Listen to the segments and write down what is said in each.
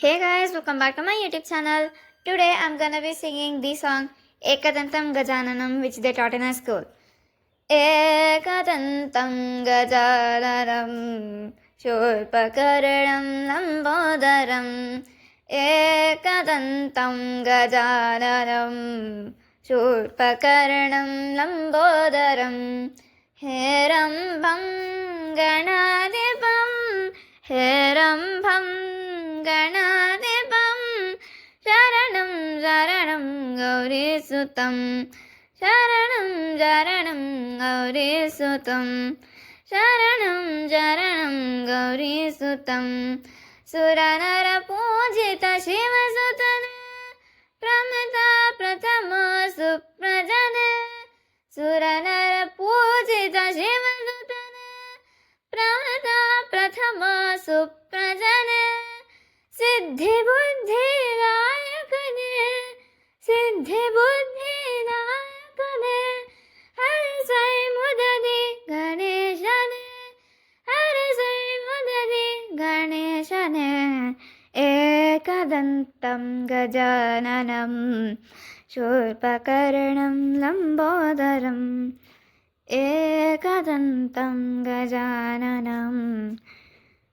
Hey guys, welcome back to my YouTube channel. Today I'm gonna be singing the song Ekadantam Gajananam which they taught in our school. Ekadantam Gajananam Shurpakaranam Lambodaram Ekadantam Gajananam Shurpakaranam Lambodaram Herambam Ganadipam Herambam गणाधिपं शरणं शरणं गौरीसुतं शरणं शरणं गौरीसुतं शरणं शरणं गौरीसुतं सुरनरपूजित शिवसुतन प्रमता प्रथम सुप्रजन सुरनरपूजित शिवसुतन प्रमता प्रथम सुप्रजन सिद्धि बुद्धि नायकने सिद्धि बुद्धि नायकने हर सै मुददि गणेशने हर सै मुददि गणेशने एकदन्तं गजाननं शूर्पकर्णं लम्बोदरम् एकदन्तं गजाननं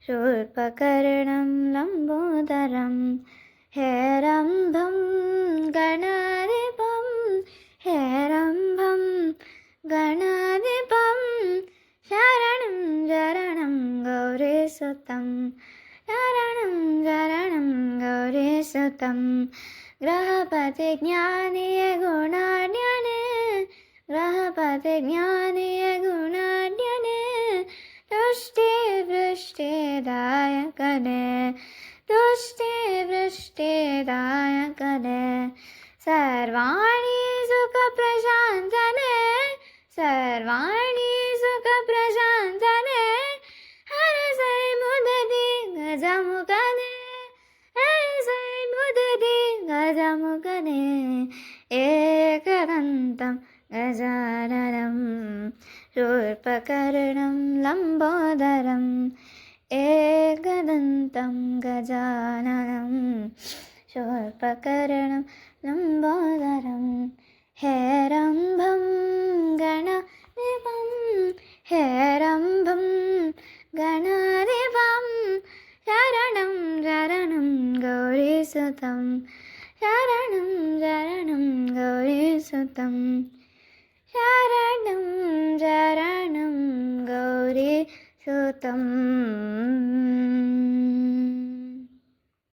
शूर्पकर्णं लम्बोदरं हेरम्भं गणाधिपं हेरम्भं गणाधिपं शरणं शरणं गौरीसुतं शरणं शरणं गौरीसुतं ग्रहपतिज्ञानीय गुणाढ्यने ग्रहपतिज्ञानीय गुणाढ्यने तुष्टि वृष्टिदायकने तुष्टि वृष्टिदायकने सर्वाणि सुखप्रशान्तने सर्वाणि सुखप्रशान्तने हरसै मुददि गजमुखने हरसै मुददि गजमुखने एकदन्तं गजाननं शूर्पकर्णं लम्बोदरम् एकदन्तं गजाननं शूर्पकर्णं लम्बोदरं हेरम्भं गणाधिपं हेरम्भं गणाधिपं शरणं शरणं गौरीसुतं शरणं शरणं गौरीसुतं शरणं शरणं गौरीसुतम्